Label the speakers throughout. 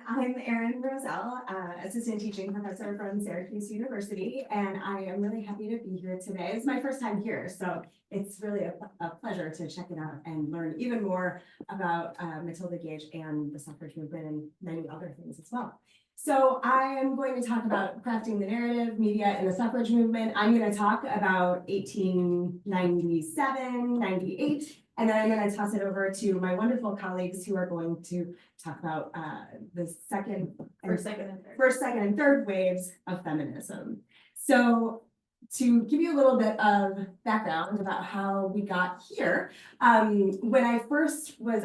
Speaker 1: I'm Erin Roselle, Assistant Teaching Professor from Syracuse University, and I am really happy to be here today. It's my first time here, so it's really a pleasure to check it out and learn even more about Matilda Gage and the suffrage movement and many other things as well. So I am going to talk about crafting the narrative, media, and the suffrage movement. I'm going to talk about 1897, 98, and then I'm going to toss it over to my wonderful colleagues who are going to talk about the first, second, and third waves of feminism. So to give you a little bit of background about how we got here, when I first was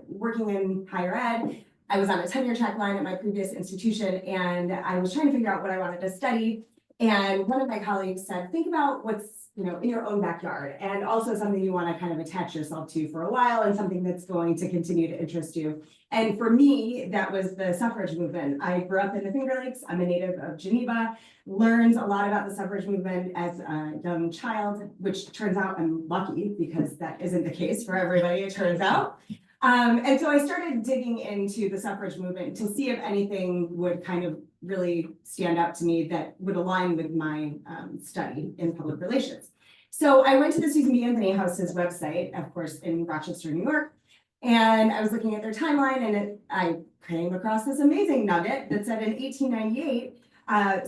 Speaker 1: working in higher ed, I was on a tenure track line at my previous institution, and I was trying to figure out what I wanted to study. And one of my colleagues said, think about what's in your own backyard, and also something you want to kind of attach yourself to for a while, and something that's going to continue to interest you. And for me, that was the suffrage movement. I grew up in the Finger Lakes. I'm a native of Geneva, learned a lot about the suffrage movement as a young child, which turns out I'm lucky because that isn't the case for everybody, it turns out. And so I started digging into the suffrage movement to see if anything would kind of really stand out to me that would align with my study in public relations. So I went to the Susan B. Anthony House's website, of course, in Rochester, New York, and I was looking at their timeline, and I came across this amazing nugget that said in 1898,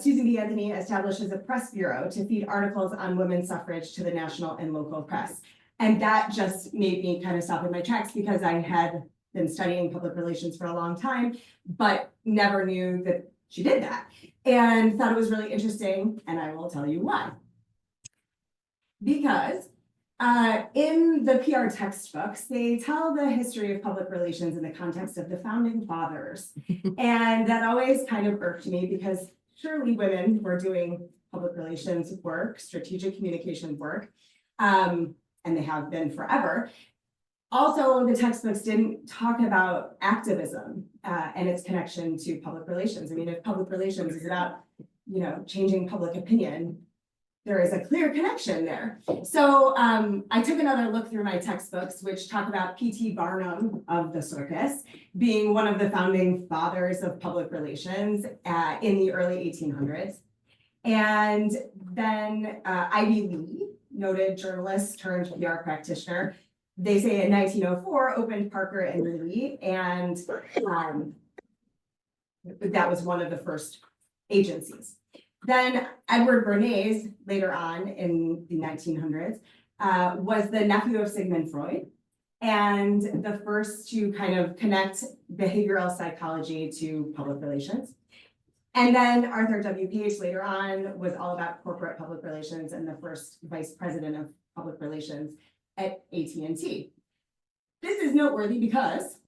Speaker 1: Susan B. Anthony establishes a press bureau to feed articles on women's suffrage to the national and local press. And that just made me kind of stop in my tracks because I had been studying public relations for a long time, but never knew that she did that, and thought it was really interesting, and I will tell you why. Because in the PR textbooks, they tell the history of public relations in the context of the founding fathers. And that always kind of irked me because surely women were doing public relations work, strategic communication work, and they have been forever. Also, the textbooks didn't talk about activism and its connection to public relations. I mean, if public relations is about, changing public opinion, there is a clear connection there. So I took another look through my textbooks, which talk about P.T. Barnum of the circus being one of the founding fathers of public relations in the early 1800s. And then Ivy Lee, noted journalist turned PR practitioner, they say in 1904 opened Parker and Lee, and that was one of the first agencies. Then Edward Bernays, later on in the 1900s, was the nephew of Sigmund Freud, and the first to kind of connect behavioral psychology to public relations. And then Arthur W. Page later on was all about corporate public relations and the first vice president of public relations at AT&T. This is noteworthy because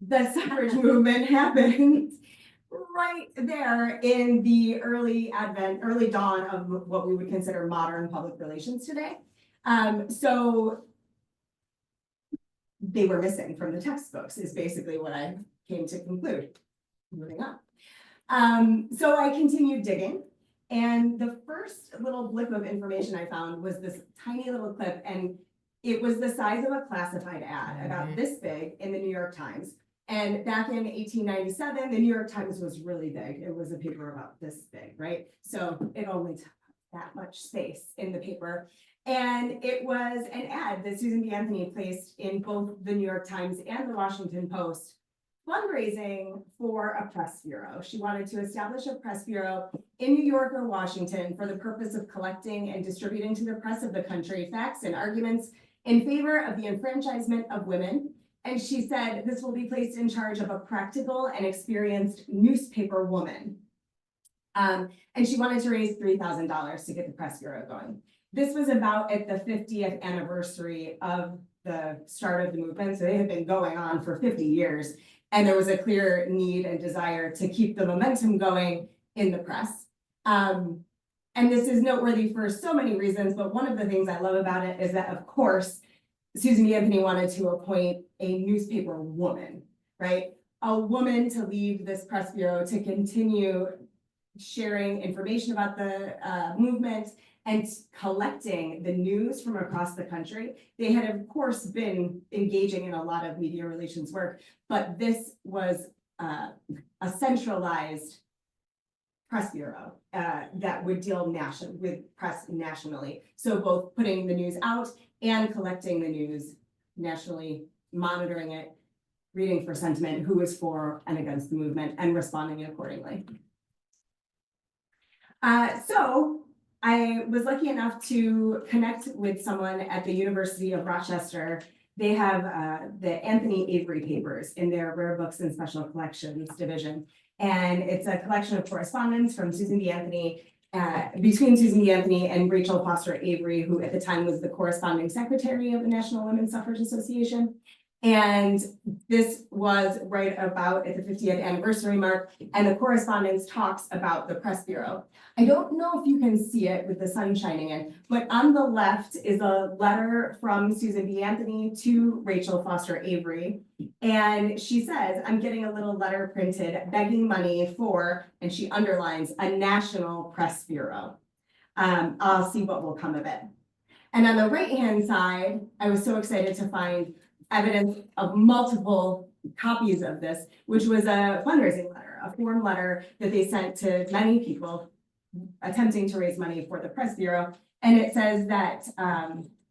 Speaker 1: the suffrage movement happened right there in the early dawn of what we would consider modern public relations today. So they were missing from the textbooks is basically what I came to conclude. Moving on. So I continued digging, and the first little blip of information I found was this tiny little clip, and it was the size of a classified ad, about this big, in the New York Times. And back in 1897, the New York Times was really big. It was a paper about this big, right? So it only took that much space in the paper. And it was an ad that Susan B. Anthony placed in both the New York Times and the Washington Post, fundraising for a press bureau. She wanted to establish a press bureau in New York or Washington for the purpose of collecting and distributing to the press of the country facts and arguments in favor of the enfranchisement of women. And she said this will be placed in charge of a practical and experienced newspaper woman. And she wanted to raise $3,000 to get the press bureau going. This was about at the 50th anniversary of the start of the movement. So they had been going on for 50 years. And there was a clear need and desire to keep the momentum going in the press. And this is noteworthy for so many reasons, but one of the things I love about it is that, of course, Susan B. Anthony wanted to appoint a newspaper woman, right? A woman to lead this press bureau to continue sharing information about the movement and collecting the news from across the country. They had, of course, been engaging in a lot of media relations work, but this was a centralized press bureau that would deal with press nationally. So both putting the news out and collecting the news nationally, monitoring it, reading for sentiment, who is for and against the movement, and responding accordingly. So I was lucky enough to connect with someone at the University of Rochester. They have the Anthony Avery papers in their Rare Books and Special Collections division. And it's a collection of correspondence from Susan B. Anthony, between Susan B. Anthony and Rachel Foster Avery, who at the time was the corresponding secretary of the National Women's Suffrage Association. And this was right about at the 50th anniversary mark, and the correspondence talks about the press bureau. I don't know if you can see it with the sun shining in, but on the left is a letter from Susan B. Anthony to Rachel Foster Avery. And she says, I'm getting a little letter printed begging money for, and she underlines, a national press bureau. I'll see what will come of it. And on the right-hand side, I was so excited to find evidence of multiple copies of this, which was a fundraising letter, a form letter that they sent to many people attempting to raise money for the press bureau. And it says that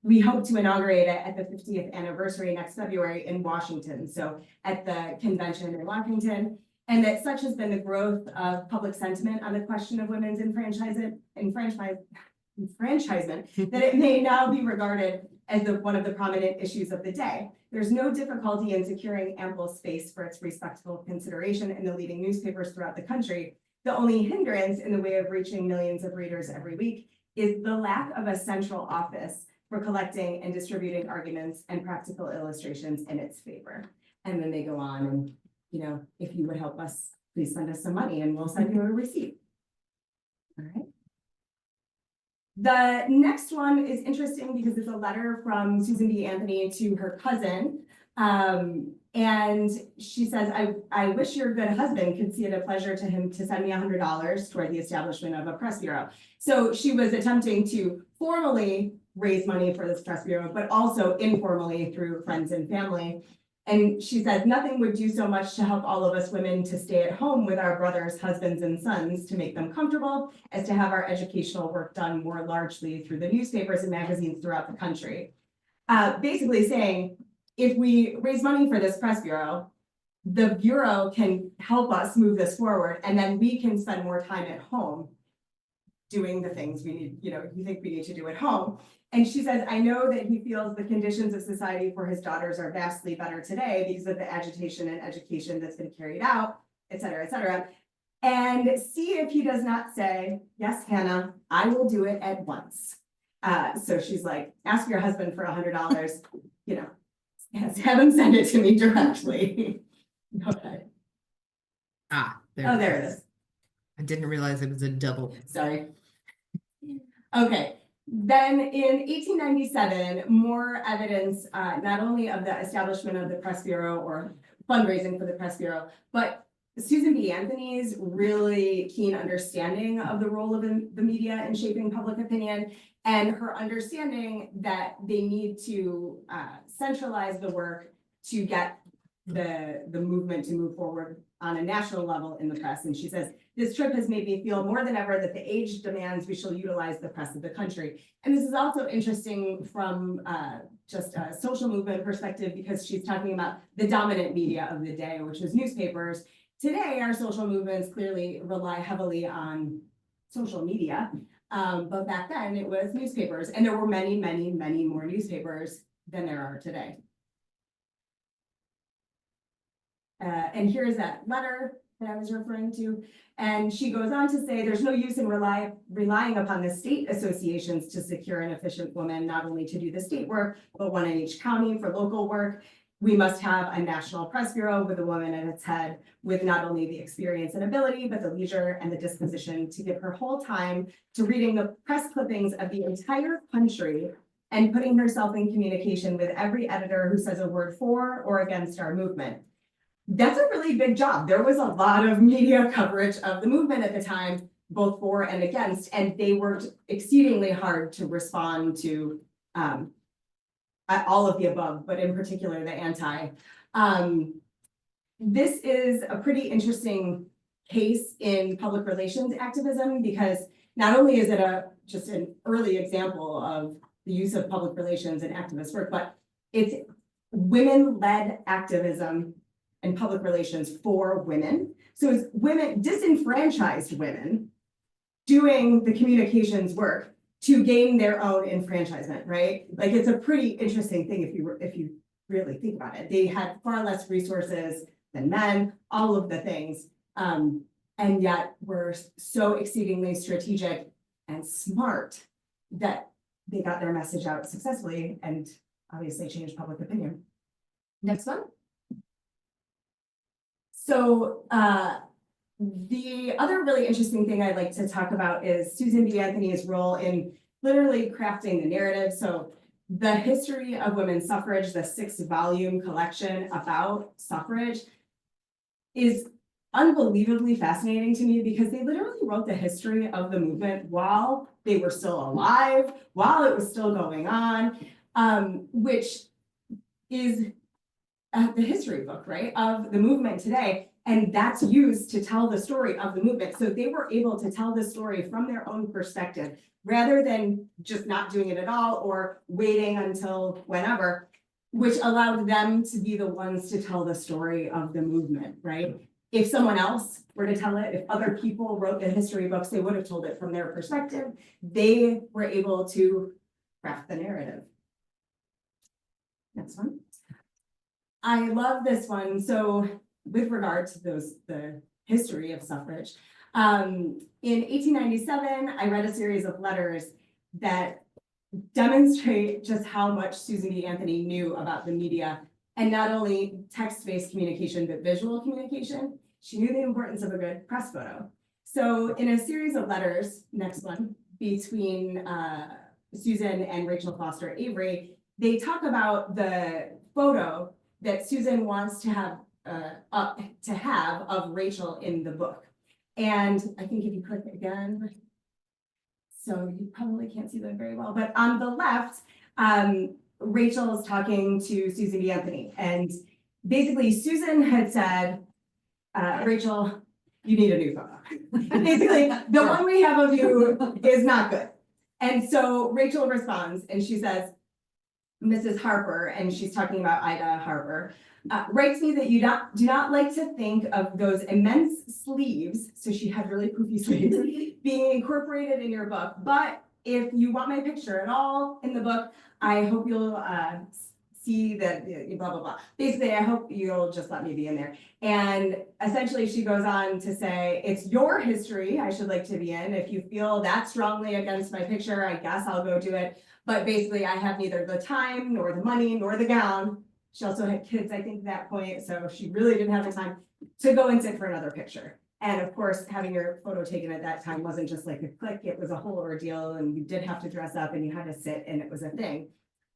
Speaker 1: we hope to inaugurate it at the 50th anniversary next February in Washington. So at the convention in Washington, and that such has been the growth of public sentiment on the question of women's enfranchisement, that it may now be regarded as one of the prominent issues of the day. There's no difficulty in securing ample space for its respectful consideration in the leading newspapers throughout the country. The only hindrance in the way of reaching millions of readers every week is the lack of a central office for collecting and distributing arguments and practical illustrations in its favor. And then they go on and, you know, if you would help us, please send us some money and we'll send you a receipt. All right. The next one is interesting because it's a letter from Susan B. Anthony to her cousin. And she says, I wish your good husband could see it a pleasure to him to send me $100 toward the establishment of a press bureau. So she was attempting to formally raise money for this press bureau, but also informally through friends and family. And she said, nothing would do so much to help all of us women to stay at home with our brothers, husbands, and sons to make them comfortable as to have our educational work done more largely through the newspapers and magazines throughout the country. Basically saying, if we raise money for this press bureau, the bureau can help us move this forward, and then we can spend more time at home doing the things we need, you think we need to do at home. And she says, I know that he feels the conditions of society for his daughters are vastly better today because of the agitation and education that's been carried out, et cetera, et cetera. And see if he does not say, yes, Hannah, I will do it at once. So she's like, ask your husband for $100, have him send it to me directly. Okay. There it is.
Speaker 2: I didn't realize it was a double.
Speaker 1: Sorry. Okay. Then in 1897, more evidence, not only of the establishment of the Press Bureau or fundraising for the Press Bureau, but Susan B. Anthony's really keen understanding of the role of the media in shaping public opinion, and her understanding that they need to centralize the work to get the movement to move forward on a national level in the press. And she says, this trip has made me feel more than ever that the age demands we shall utilize the press of the country. And this is also interesting from just a social movement perspective, because she's talking about the dominant media of the day, which is newspapers. Today, our social movements clearly rely heavily on social media, but back then it was newspapers, and there were many, many, many more newspapers than there are today. And here's that letter that I was referring to. And she goes on to say, there's no use in relying upon the state associations to secure an efficient woman, not only to do the state work, but one in each county for local work. We must have a national press bureau with a woman at its head, with not only the experience and ability, but the leisure and the disposition to give her whole time to reading the press clippings of the entire country and putting herself in communication with every editor who says a word for or against our movement. That's a really big job. There was a lot of media coverage of the movement at the time, both for and against, and they worked exceedingly hard to respond to all of the above, but in particular the anti. This is a pretty interesting case in public relations activism, because not only is it just an early example of the use of public relations and activist work, but it's women-led activism and public relations for women. So it's women, disenfranchised women, doing the communications work to gain their own enfranchisement, right? Like, it's a pretty interesting thing if you really think about it. They had far less resources than men, all of the things, and yet were so exceedingly strategic and smart that they got their message out successfully and obviously changed public opinion. Next one. So the other really interesting thing I'd like to talk about is Susan B. Anthony's role in literally crafting the narrative. So the history of women's suffrage, the 6-volume collection about suffrage, is unbelievably fascinating to me, because they literally wrote the history of the movement while they were still alive, while it was still going on, which is the history book, right, of the movement today. And that's used to tell the story of the movement. So they were able to tell the story from their own perspective, rather than just not doing it at all or waiting until whenever, which allowed them to be the ones to tell the story of the movement, right? If someone else were to tell it, if other people wrote the history books, they would have told it from their perspective. They were able to craft the narrative. Next one. I love this one. So with regard to the history of suffrage, in 1897, I read a series of letters that demonstrate just how much Susan B. Anthony knew about the media, and not only text-based communication, but visual communication. She knew the importance of a good press photo. So in a series of letters, next one, between Susan and Rachel Foster Avery, they talk about the photo that Susan wants to have of Rachel in the book. And I think if you click again, so you probably can't see that very well, but on the left, Rachel is talking to Susan B. Anthony. And basically Susan had said, Rachel, you need a new photo. Basically, the one we have of you is not good. And so Rachel responds and she says, Mrs. Harper, and she's talking about Ida Harper, writes me that you do not like to think of those immense sleeves, so she had really poofy sleeves, being incorporated in your book. But if you want my picture at all in the book, I hope you'll see that blah, blah, blah. Basically, I hope you'll just let me be in there. And essentially, she goes on to say, it's your history I should like to be in. If you feel that strongly against my picture, I guess I'll go do it. But basically, I have neither the time, nor the money, nor the gown. She also had kids, I think, at that point, so she really didn't have the time to go and sit for another picture. And of course, having your photo taken at that time wasn't just like a click, it was a whole ordeal, and you did have to dress up and you had to sit, and it was a thing.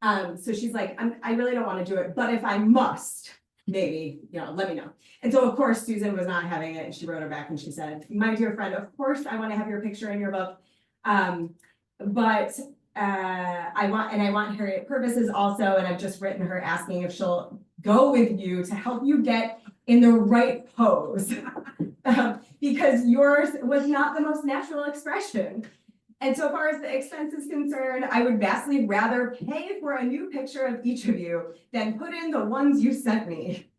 Speaker 1: So she's like, I really don't want to do it, but if I must, maybe, let me know. And so of course, Susan was not having it, and she wrote her back and she said, my dear friend, of course I want to have your picture in your book, but I want Harriet Purvis's also, and I've just written her asking if she'll go with you to help you get in the right pose, because yours was not the most natural expression. And so far as the expense is concerned, I would vastly rather pay for a new picture of each of you than put in the ones you sent me.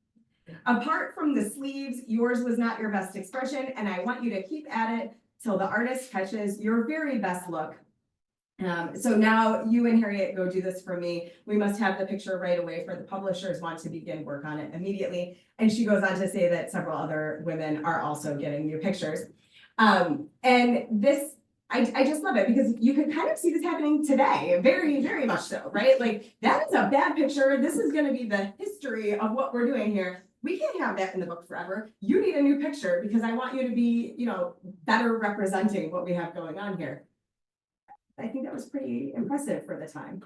Speaker 1: Apart from the sleeves, yours was not your best expression, and I want you to keep at it till the artist catches your very best look. So now you and Harriet go do this for me. We must have the picture right away, for the publishers want to begin work on it immediately. And she goes on to say that several other women are also getting new pictures. And this, I just love it, because you can kind of see this happening today, very, very much so, right? Like, that is a bad picture. This is going to be the history of what we're doing here. We can't have that in the book forever. You need a new picture, because I want you to be, better representing what we have going on here. I think that was pretty impressive for the time.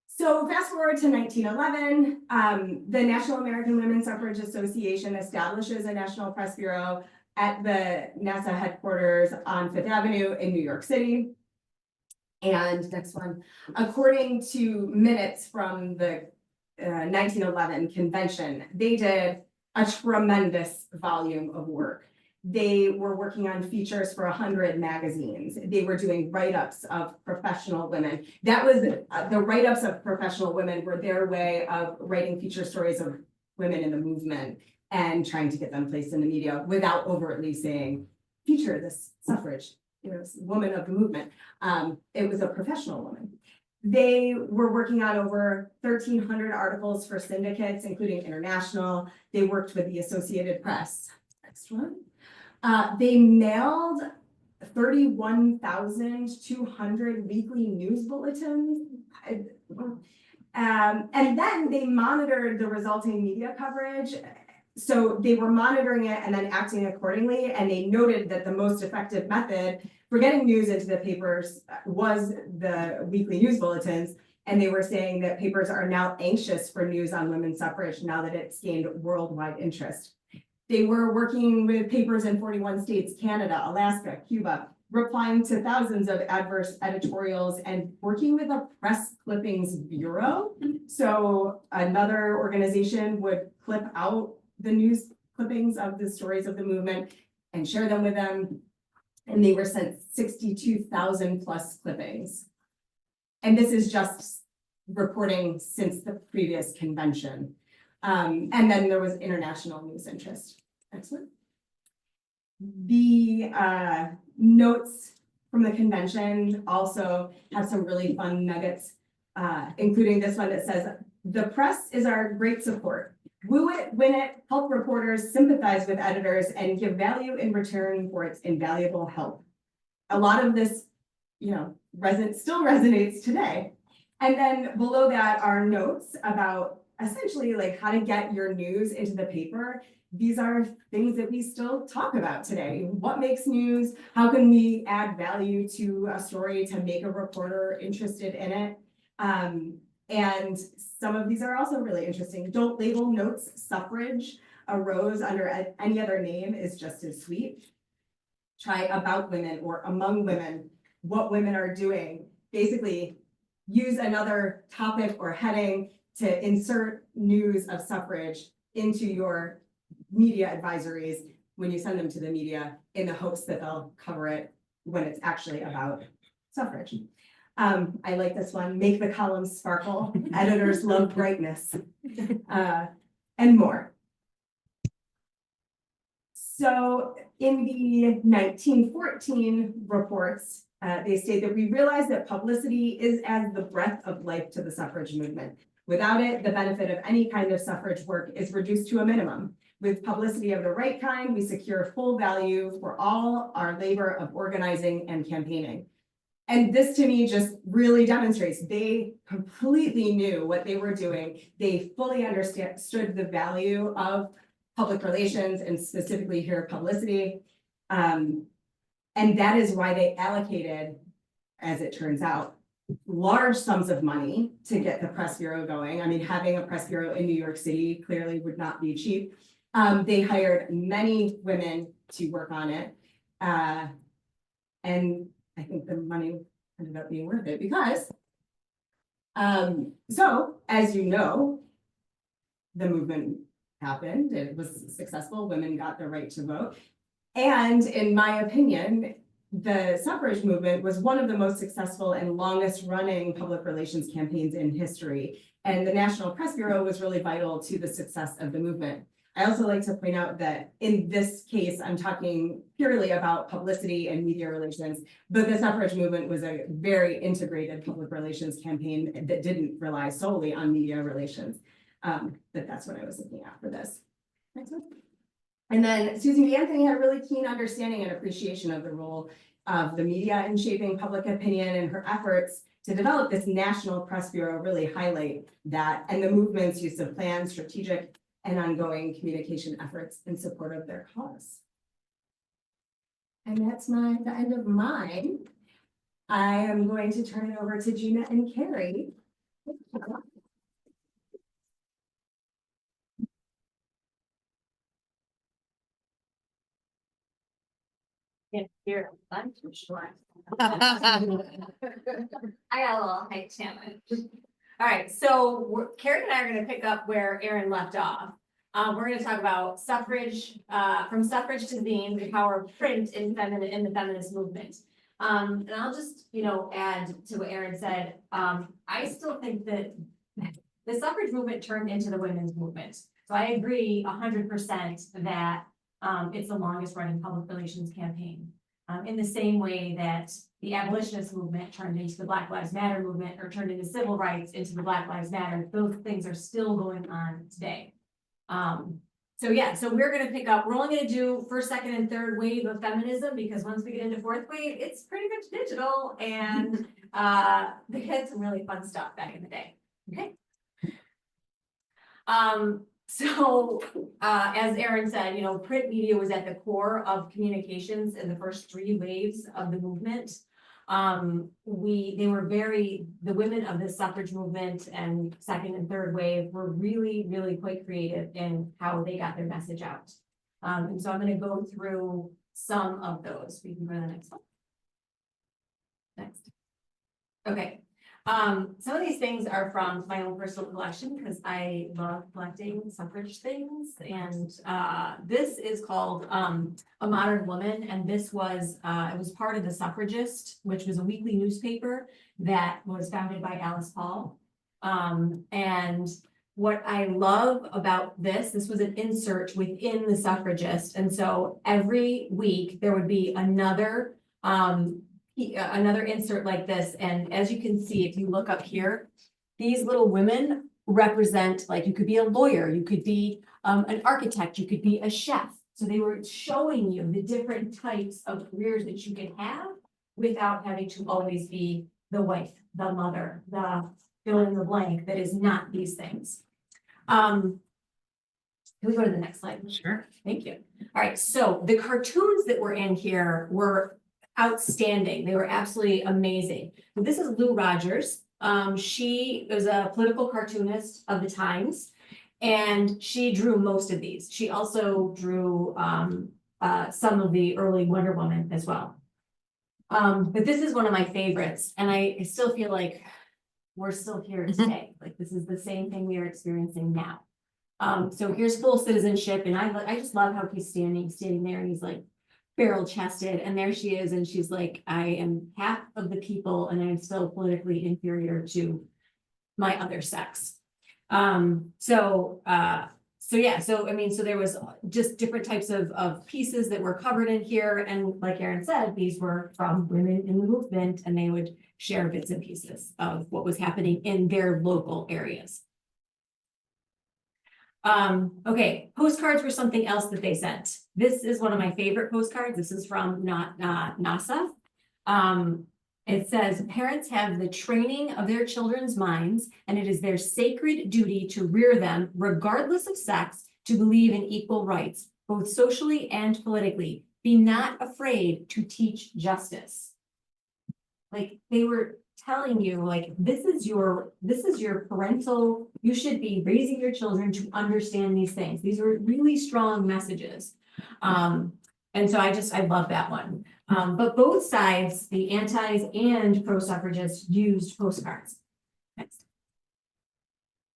Speaker 1: So fast forward to 1911, the National American Women's Suffrage Association establishes a National Press Bureau. at the NASA headquarters on Fifth Avenue in New York City. And next one, according to minutes from the 1911 convention, they did a tremendous volume of work. They were working on features for 100 magazines. They were doing write-ups of professional women. That was the write-ups of professional women were their way of writing feature stories of women in the movement and trying to get them placed in the media without overtly saying, feature this suffrage, woman of the movement. It was a professional woman. They were working on over 1,300 articles for syndicates, including international. They worked with the Associated Press. Next one. They mailed 31,200 weekly news bulletins. And then they monitored the resulting media coverage. So they were monitoring it and then acting accordingly. And they noted that the most effective method for getting news into the papers was the weekly news bulletins. And they were saying that papers are now anxious for news on women's suffrage now that it's gained worldwide interest. They were working with papers in 41 states, Canada, Alaska, Cuba, replying to thousands of adverse editorials and working with a press clippings bureau. So another organization would clip out the news clippings of the stories of the movement and share them with them. And they were sent 62,000 plus clippings. And this is just reporting since the previous convention. And then there was international news interest. Excellent. The notes from the convention also have some really fun nuggets, including this one that says, the press is our great support. Woo it, win it, help reporters, sympathize with editors, and give value in return for its invaluable help. A lot of this, still resonates today. And then below that are notes about essentially like how to get your news into the paper. These are things that we still talk about today. What makes news? How can we add value to a story to make a reporter interested in it? And some of these are also really interesting. Don't label notes suffrage. A rose under any other name is just as sweet. Try about women or among women, what women are doing. Basically, use another topic or heading to insert news of suffrage into your media advisories when you send them to the media in the hopes that they'll cover it when it's actually about suffrage. I like this one, make the columns sparkle. Editors love brightness, and more. So in the 1914 reports, they state that we realize that publicity is as the breath of life to the suffrage movement. Without it, the benefit of any kind of suffrage work is reduced to a minimum. With publicity of the right kind, we secure full value for all our labor of organizing and campaigning. And this to me just really demonstrates they completely knew what they were doing. They fully understood the value of public relations and specifically here publicity. And that is why they allocated, as it turns out, large sums of money to get the press bureau going. I mean, having a press bureau in New York City clearly would not be cheap. They hired many women to work on it. And I think the money ended up being worth it because, so as you know, the movement happened, it was successful, women got the right to vote. And in my opinion, the suffrage movement was one of the most successful and longest running public relations campaigns in history. And the National Press Bureau was really vital to the success of the movement. I also like to point out that in this case, I'm talking purely about publicity and media relations, but the suffrage movement was a very integrated public relations campaign that didn't rely solely on media relations. But that's what I was looking at for this. Next one. And then Susan B. Anthony had a really keen understanding and appreciation of the role of the media in shaping public opinion, and her efforts to develop this National Press Bureau really highlight that, and the movement's use of planned, strategic, and ongoing communication efforts in support of their cause. And that's the end of mine. I am going to turn it over to Gina and Carrie.
Speaker 3: Yeah, here, I'm too short. I got a little height challenge. All right, so Carrie and I are gonna pick up where Erin left off. We're gonna talk about suffrage, from suffrage to zine, the power of print in the feminist movement. And I'll just, add to what Erin said. I still think that the suffrage movement turned into the women's movement. So I agree 100% that it's the longest running public relations campaign. In the same way that the abolitionist movement turned into the Black Lives Matter movement, or turned into civil rights into the Black Lives Matter, those things are still going on today. So we're gonna pick up, we're only gonna do first, second, and third wave of feminism, because once we get into fourth wave, it's pretty much digital, and they had some really fun stuff back in the day, okay? As Erin said, print media was at the core of communications in the first three waves of the movement. The women of the suffrage movement and second and third wave were really, really quite creative in how they got their message out. And so I'm gonna go through some of those. We can go to the next one. Next. Okay. Some of these things are from my own personal collection, because I love collecting suffrage things. And this is called A Modern Woman. And this was, it was part of the Suffragist, which was a weekly newspaper that was founded by Alice Paul. And what I love about this was an insert within the Suffragist. And so every week there would be another insert like this, and as you can see, if you look up here, these little women represent, like, you could be a lawyer, you could be an architect, you could be a chef. So they were showing you the different types of careers that you could have without having to always be the wife, the mother, the fill in the blank that is not these things. Can we go to the next slide?
Speaker 2: Sure.
Speaker 3: Thank you. All right, so the cartoons that were in here were outstanding. They were absolutely amazing. So this is Lou Rogers. She was a political cartoonist of the Times, and she drew most of these. She also drew some of the early Wonder Woman as well. But this is one of my favorites, and I still feel like we're still here today. Like, this is the same thing we are experiencing now. So here's full citizenship, and I just love how he's standing there, and he's like barrel chested, and there she is, and she's like, I am half of the people, and I'm still politically inferior to my other sex. So there was just different types of pieces that were covered in here, and like Erin said, these were from women in the movement, and they would share bits and pieces of what was happening in their local areas. Okay, postcards were something else that they sent. This is one of my favorite postcards. This is from NASA. It says, parents have the training of their children's minds, and it is their sacred duty to rear them, regardless of sex, to believe in equal rights, both socially and politically. Be not afraid to teach justice. Like, they were telling you, like, this is your parental, you should be raising your children to understand these things. These are really strong messages. And so I love that one. But both sides, the antis and pro-suffragists, used postcards. Next.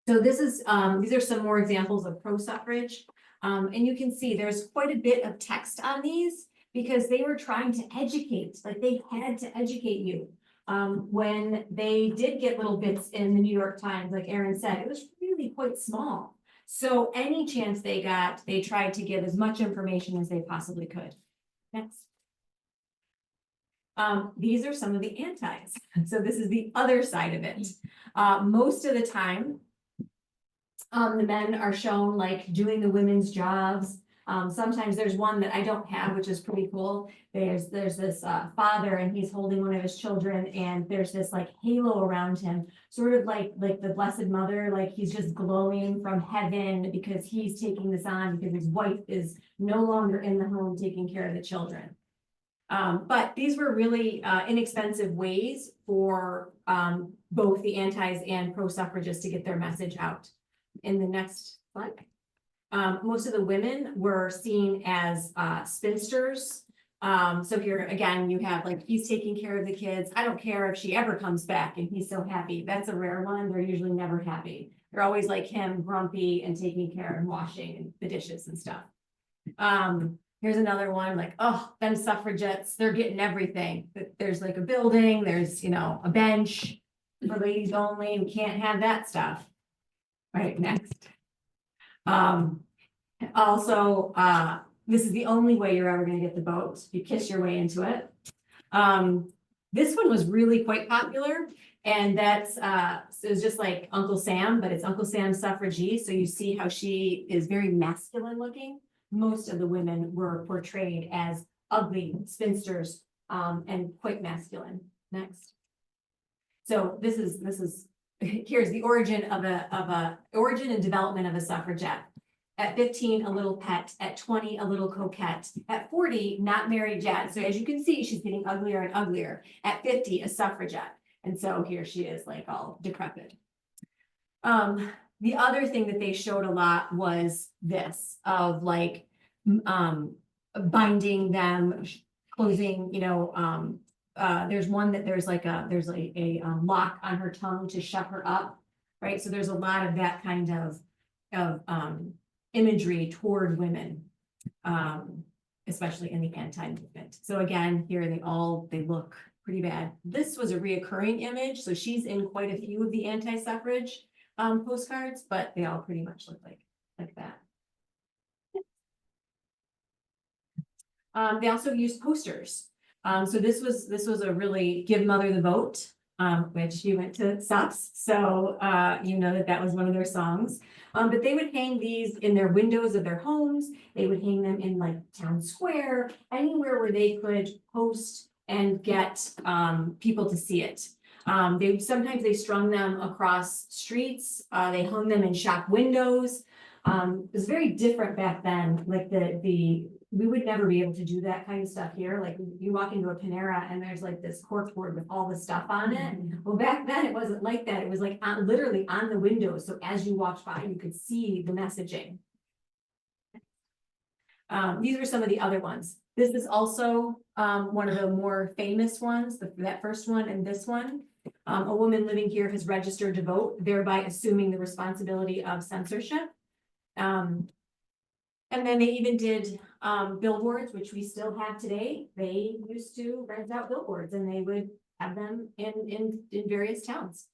Speaker 3: So this is, these are some more examples of pro-suffrage. And you can see there's quite a bit of text on these, because they were trying to educate, like, they had to educate you. When they did get little bits in the New York Times, like Erin said, it was really quite small. So any chance they got, they tried to give as much information as they possibly could. Next. These are some of the antis. So this is the other side of it. Most of the time, the men are shown like doing the women's jobs. Sometimes there's one that I don't have, which is pretty cool. There's this father, and he's holding one of his children, and there's this like halo around him, sort of like the Blessed Mother, like he's just glowing from heaven because he's taking this on because his wife is no longer in the home taking care of the children. But these were really inexpensive ways for both the antis and pro-suffragists to get their message out. In the next slide. Most of the women were seen as spinsters, So here again, you have like, he's taking care of the kids. I don't care if she ever comes back and he's so happy. That's a rare one. They're usually never happy. They're always like him, grumpy and taking care and washing the dishes and stuff. Here's another one, like, oh, them suffragettes, they're getting everything. There's like a building, there's, you know, a bench for ladies only. We can't have that stuff. All right, next. Also, this is the only way you're ever gonna get the vote. You kiss your way into it. This one was really quite popular, and that's it was just like Uncle Sam, but it's Uncle Sam's suffragette. So you see how she is very masculine looking. Most of the women were portrayed as ugly spinsters, and quite masculine. Next. So this is here's the origin of a origin and development of a suffragette. At 15, a little pet. At 20, a little coquette. At 40, not married yet. So as you can see, she's getting uglier and uglier. At 50, a suffragette. And so here she is, like all decrepit. The other thing that they showed a lot was this of like binding them, closing, you know, there's one that there's a lock on her tongue to shut her up, right? So there's a lot of that kind of imagery toward women, especially in the anti-movement. So again, here they look pretty bad. This was a reoccurring image, so she's in quite a few of the anti-suffrage postcards, but they all pretty much look like that. They also used posters. So this was a really give mother the vote, which you went to SUPS, so you know that was one of their songs. But they would hang these in their windows of their homes. They would hang them in like town square, anywhere where they could post and get people to see it. Sometimes they strung them across streets. They hung them in shop windows. It was very different back then. Like we would never be able to do that kind of stuff here. Like you walk into a Panera and there's like this corkboard with all the stuff on it. Well, back then it wasn't like that. It was like literally on the windows. So as you walked by, you could see the messaging. These were some of the other ones. This is also one of the more famous ones, that first one and this one. A woman living here has registered to vote, thereby assuming the responsibility of censorship. And then they even did billboards, which we still have today. They used to rent out billboards and they would have them in various towns.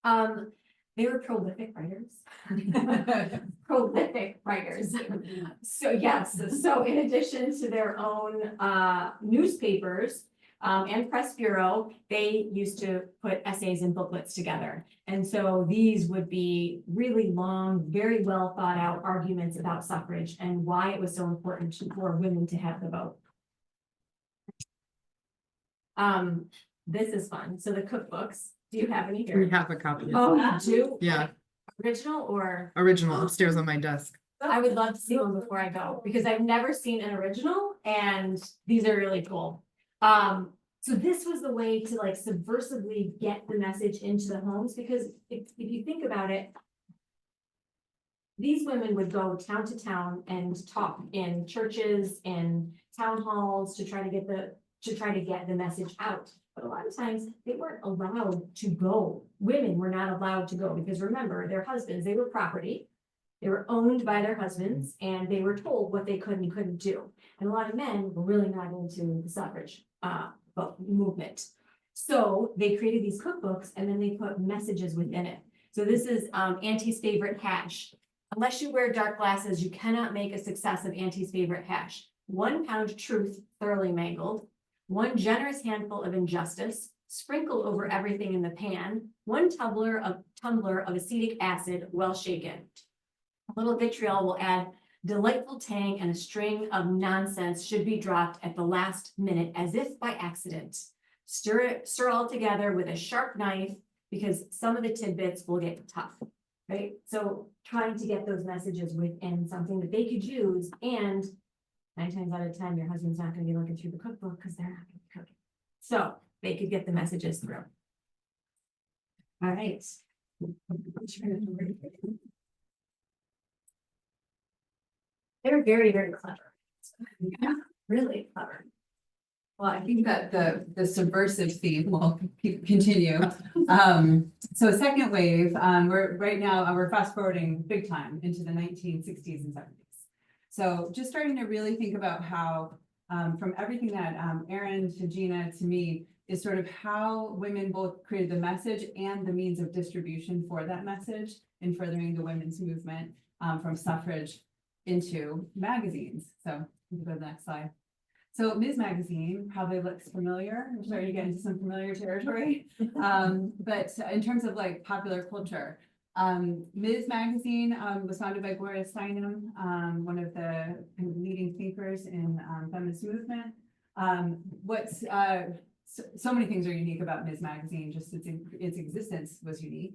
Speaker 3: They were prolific writers. Prolific writers. So yes, so in addition to their own newspapers and press bureau, they used to put essays and booklets together. And so these would be really long, very well thought out arguments about suffrage and why it was so important for women to have the vote. This is fun. So the cookbooks, do you have any here?
Speaker 2: We have a copy.
Speaker 3: Oh, you do?
Speaker 2: Yeah,
Speaker 3: Original or?
Speaker 2: original upstairs on my desk.
Speaker 3: I would love to see one before I go, because I've never seen an original and these are really cool. So this was the way to like subversively get the message into the homes, because if you think about it, these women would go town to town and talk in churches and town halls to try to get the message out. But a lot of times they weren't allowed to go. Women were not allowed to go because remember, their husbands, they were property. They were owned by their husbands and they were told what they could and couldn't do. And a lot of men were really not into the suffrage movement. So they created these cookbooks and then they put messages within it. So this is Auntie's favorite hash. Unless you wear dark glasses, you cannot make a success of Auntie's favorite hash. 1 pound truth thoroughly mangled. 1 generous handful of injustice. Sprinkle over everything in the pan. 1 tumbler of acetic acid, well shaken. A little vitriol will add delightful tang, and a string of nonsense should be dropped at the last minute as if by accident. Stir all together with a sharp knife because some of the tidbits will get tough, right? So trying to get those messages within something that they could use, and 9 times out of 10, your husband's not going to be looking through the cookbook because they're not going to be cooking. So they could get the messages through. All right. They're very, very clever. Really clever.
Speaker 4: Well, I think that the subversive theme will continue. So second wave, we're fast forwarding big time into the 1960s and 70s. So just starting to really think about how, from everything that Erin to Gina to me, is sort of how women both created the message and the means of distribution for that message in furthering the women's movement, from suffrage into magazines. So we can go to the next slide. So Ms. Magazine probably looks familiar. We're starting to get into some familiar territory. But in terms of like popular culture, Ms. Magazine was founded by Gloria Steinem, one of the leading thinkers in feminist movement. So many things are unique about Ms. Magazine, just its existence was unique.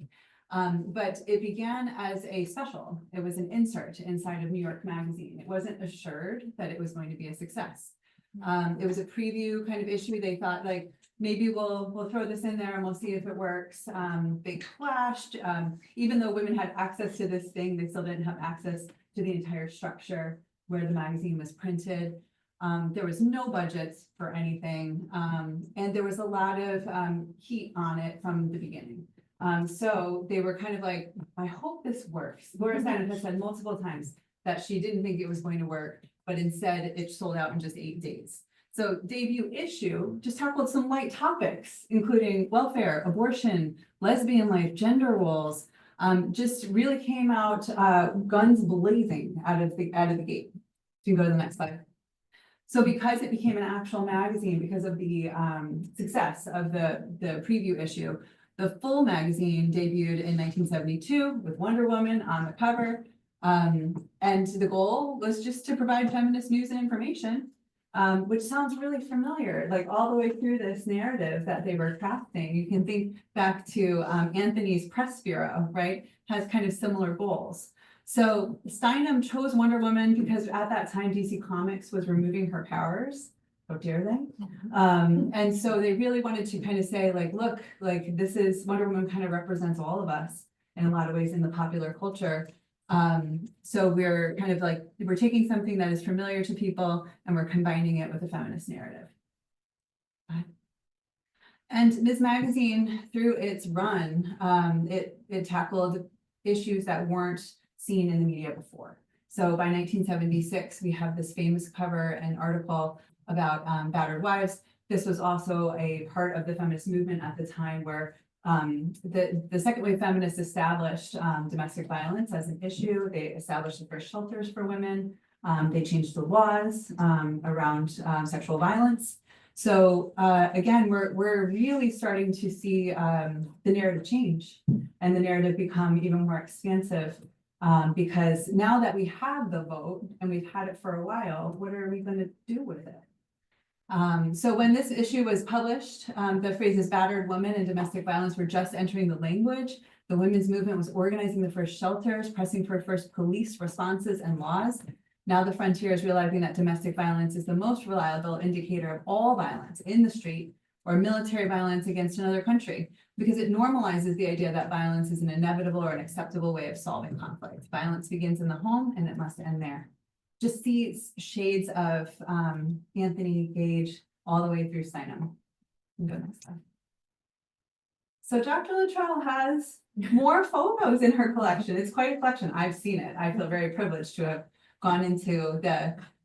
Speaker 4: But it began as a special. It was an insert inside of New York Magazine. It wasn't assured that it was going to be a success. It was a preview kind of issue. They thought like, maybe we'll throw this in there and we'll see if it works. They clashed. Even though women had access to this thing, they still didn't have access to the entire structure where the magazine was printed. There was no budgets for anything. And there was a lot of heat on it from the beginning. So they were kind of like, I hope this works. Gloria Steinem has said multiple times that she didn't think it was going to work, but instead it sold out in just 8 days. So debut issue just tackled some light topics, including welfare, abortion, lesbian life, gender roles, just really came out guns blazing out of the gate. You can go to the next slide. So because it became an actual magazine, because of the success of the preview issue, the full magazine debuted in 1972 with Wonder Woman on the cover. And the goal was just to provide feminist news and information, which sounds really familiar, like all the way through this narrative that they were crafting. You can think back to Anthony's Press Bureau, right? Has kind of similar goals. So Steinem chose Wonder Woman because at that time, DC Comics was removing her powers. How dare they? And so they really wanted to kind of say like, look, like this is Wonder Woman kind of represents all of us in a lot of ways in the popular culture. So we're kind of like, we're taking something that is familiar to people and we're combining it with a feminist narrative. And Ms. Magazine, through its run, it tackled issues that weren't seen in the media before. So by 1976, we have this famous cover and article about battered wives. This was also a part of the feminist movement at the time where the second wave feminists established domestic violence as an issue. They established the first shelters for women. They changed the laws around sexual violence. So again, we're really starting to see the narrative change and the narrative become even more expansive because now that we have the vote and we've had it for a while, what are we going to do with it? So when this issue was published, the phrases battered woman and domestic violence were just entering the language. The women's movement was organizing the first shelters, pressing for first police responses and laws. Now the frontier is realizing that domestic violence is the most reliable indicator of all violence in the street or military violence against another country, because it normalizes the idea that violence is an inevitable or an acceptable way of solving conflict. Violence begins in the home and it must end there. Just see shades of Anthony Gage all the way through Steinem. Go next slide. So Dr. Luttrell has more photos in her collection. It's quite a collection. I've seen it. I feel very privileged to have gone into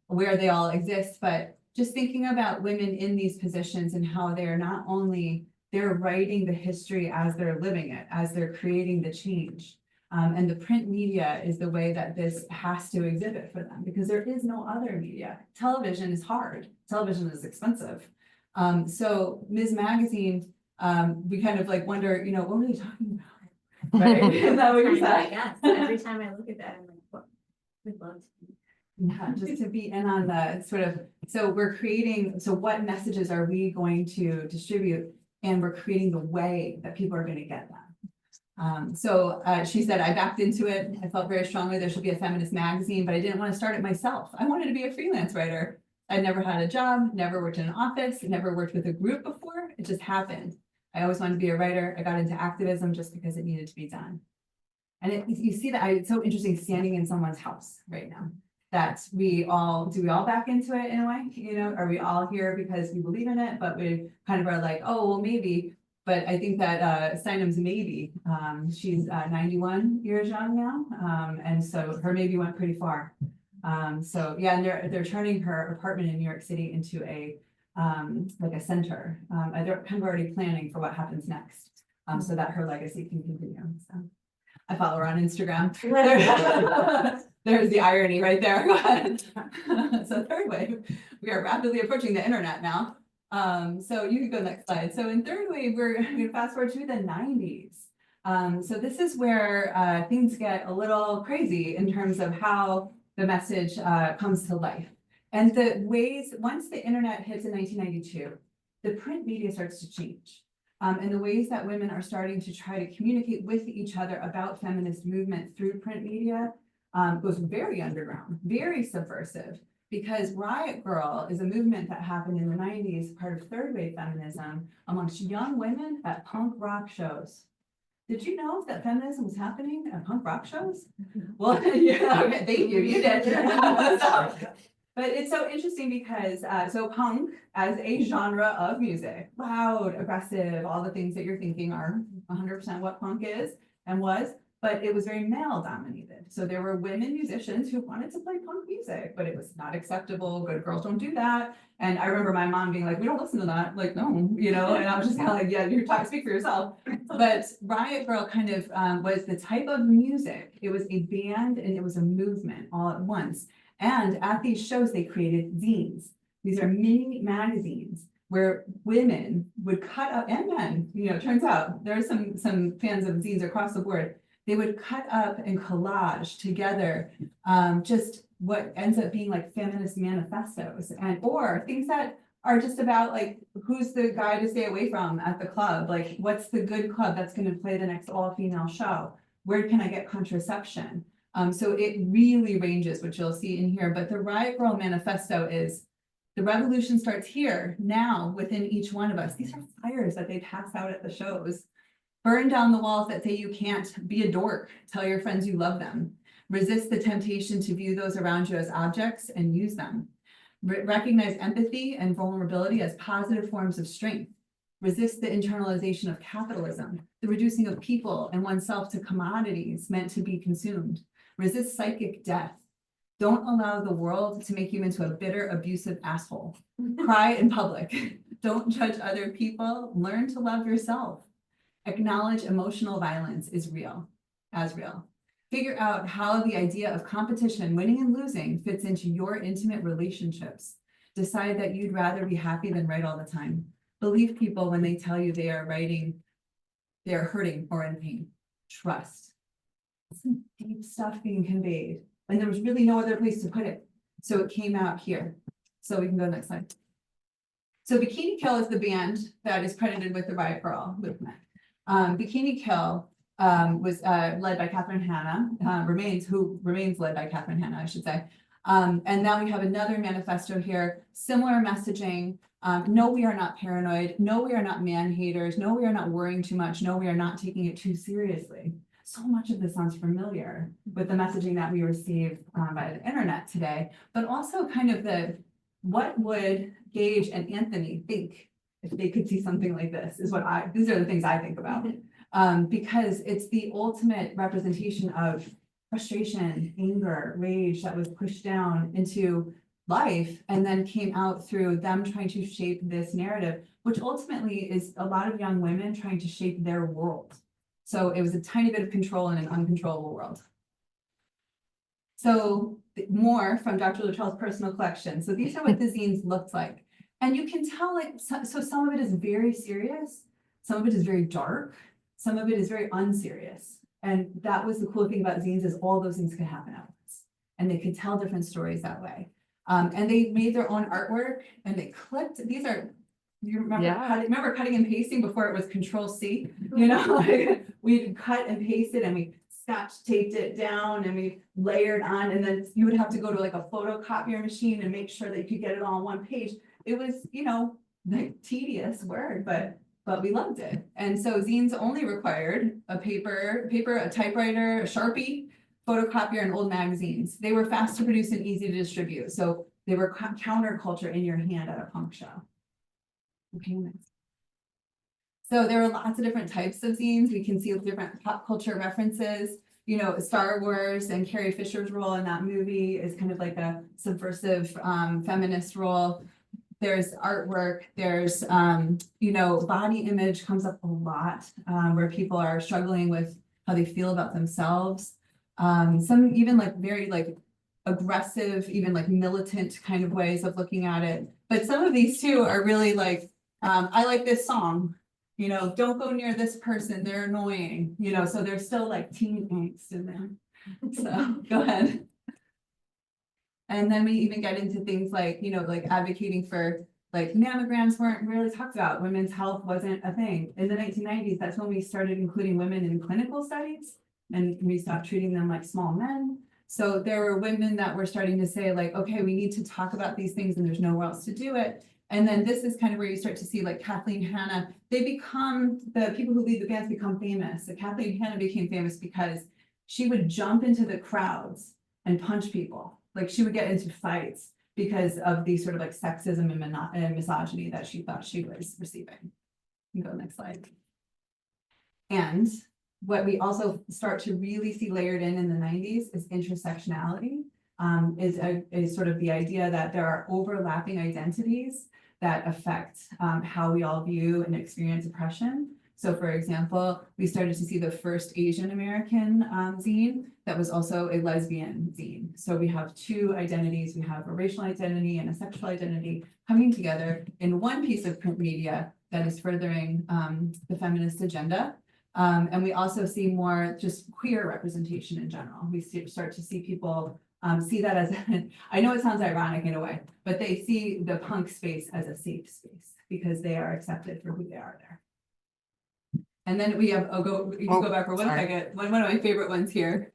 Speaker 4: where they all exist, but just thinking about women in these positions and how they're not only, they're writing the history as they're living it, as they're creating the change. And the print media is the way that this has to exhibit for them because there is no other media. Television is hard. Television is expensive. So Ms. Magazine, we kind of like wonder, you know, what were they talking about? Right? Is that what you said?
Speaker 3: Yes. Every time I look at that, I'm like, what? We'd love to.
Speaker 4: Yeah, just to be in on the sort of, so we're creating, so what messages are we going to distribute? And we're creating the way that people are going to get them. She said, I backed into it. I felt very strongly there should be a feminist magazine, but I didn't want to start it myself. I wanted to be a freelance writer. I'd never had a job, never worked in an office, never worked with a group before. It just happened. I always wanted to be a writer. I got into activism just because it needed to be done. And you see that it's so interesting standing in someone's house right now that do we all back into it in a way? You know, are we all here because we believe in it, but we kind of are like, oh, well, maybe. But I think that Steinem's maybe, she's 91 years young now. And so her maybe went pretty far. So yeah, and they're turning her apartment in New York City into a like a center. They're kind of already planning for what happens next, so that her legacy can continue. So I follow her on Instagram. There's the irony right there. Go ahead. So third wave, we are rapidly approaching the internet now. So you can go next slide. So in third wave, we're going to fast forward to the 90s. So this is where things get a little crazy in terms of how the message comes to life. And the ways, once the internet hits in 1992, the print media starts to change. And the ways that women are starting to try to communicate with each other about feminist movement through print media was very underground, very subversive, because Riot Girl is a movement that happened in the 90s, part of third wave feminism amongst young women at punk rock shows. Did you know that feminism was happening at punk rock shows? Well, yeah, okay, thank you, you did. But it's so interesting because, so punk as a genre of music, loud, aggressive, all the things that you're thinking are 100% what punk is and was, but it was very male dominated. So there were women musicians who wanted to play punk music, but it was not acceptable. Good girls don't do that. And I remember my mom being like, we don't listen to that. Like, no, you know, and I was just kind of like, yeah, you're talking, speak for yourself. But Riot Girl kind of was the type of music. It was a band and it was a movement all at once. And at these shows, they created zines. These are mini magazines where women would cut up, and men, you know, it turns out there are some fans of zines across the board. They would cut up and collage together just what ends up being like feminist manifestos and or things that are just about like, who's the guy to stay away from at the club? Like, what's the good club that's going to play the next all-female show? Where can I get contraception? So it really ranges, which you'll see in here, but the Riot Girl manifesto is the revolution starts here now within each one of us. These are flyers that they pass out at the shows. Burn down the walls that say you can't be a dork. Tell your friends you love them. Resist the temptation to view those around you as objects and use them. Recognize empathy and vulnerability as positive forms of strength. Resist the internalization of capitalism, the reducing of people and oneself to commodities meant to be consumed. Resist psychic death. Don't allow the world to make you into a bitter, abusive asshole. Cry in public. Don't judge other people. Learn to love yourself. Acknowledge emotional violence is real, as real. Figure out how the idea of competition, winning and losing, fits into your intimate relationships. Decide that you'd rather be happy than right all the time. Believe people when they tell you they are writing, they are hurting or in pain. Trust. Some deep stuff being conveyed, and there was really no other place to put it. So it came out here. So we can go next slide. So Bikini Kill is the band that is credited with the Riot Girl movement. Bikini Kill was led by Catherine Hanna, remains led by Catherine Hanna, I should say. And now we have another manifesto here, similar messaging. No, we are not paranoid. No, we are not man haters. No, we are not worrying too much. No, we are not taking it too seriously. So much of this sounds familiar with the messaging that we receive by the internet today, but also kind of what would Gage and Anthony think if they could see something like this these are the things I think about. Because it's the ultimate representation of frustration, anger, rage that was pushed down into life and then came out through them trying to shape this narrative, which ultimately is a lot of young women trying to shape their world. So it was a tiny bit of control in an uncontrollable world. So more from Dr. Luttrell's personal collection. So these are what the zines looked like. And you can tell, like, so some of it is very serious. Some of it is very dark. Some of it is very unserious. And that was the cool thing about zines, is all those things could happen at once. And they could tell different stories that way. And they made their own artwork and they clipped, you remember cutting and pasting before it was Control-C, you know, like we'd cut and pasted and we scotch taped it down and we layered on, and then you would have to go to like a photocopier machine and make sure that you could get it all on one page. It was, you know, like tedious work, but we loved it. And so zines only required a paper, a typewriter, a Sharpie photocopier and old magazines. They were fast to produce and easy to distribute. So they were counterculture in your hand at a punk show. Okay, next. So there are lots of different types of zines. We can see different pop culture references. You know, Star Wars and Carrie Fisher's role in that movie is kind of like a subversive feminist role. There's artwork, there's, you know, body image comes up a lot, where people are struggling with how they feel about themselves. Some even like very like aggressive, even like militant kind of ways of looking at it. But some of these too are really like, I like this song, you know, don't go near this person, they're annoying, you know, so there's still like teen angst in there. So go ahead. And then we even get into things like, you know, like advocating for like mammograms weren't really talked about. Women's health wasn't a thing. In the 1990s, that's when we started including women in clinical studies and we stopped treating them like small men. So there were women that were starting to say like, okay, we need to talk about these things and there's nowhere else to do it. And then this is kind of where you start to see like Kathleen Hanna, they become, the people who lead the bands become famous. So Kathleen Hanna became famous because she would jump into the crowds and punch people. Like she would get into fights because of the sort of like sexism and misogyny that she thought she was receiving. You can go next slide. And what we also start to really see layered in the 90s is intersectionality, is sort of the idea that there are overlapping identities that affect how we all view and experience oppression. So for example, we started to see the first Asian American zine that was also a lesbian zine. So we have two identities, we have a racial identity and a sexual identity coming together in one piece of print media that is furthering the feminist agenda. And we also see more just queer representation in general. We start to see people see that as, I know it sounds ironic in a way, but they see the punk space as a safe space because they are accepted for who they are there. And then we have, you can go back for one second. One of my favorite ones here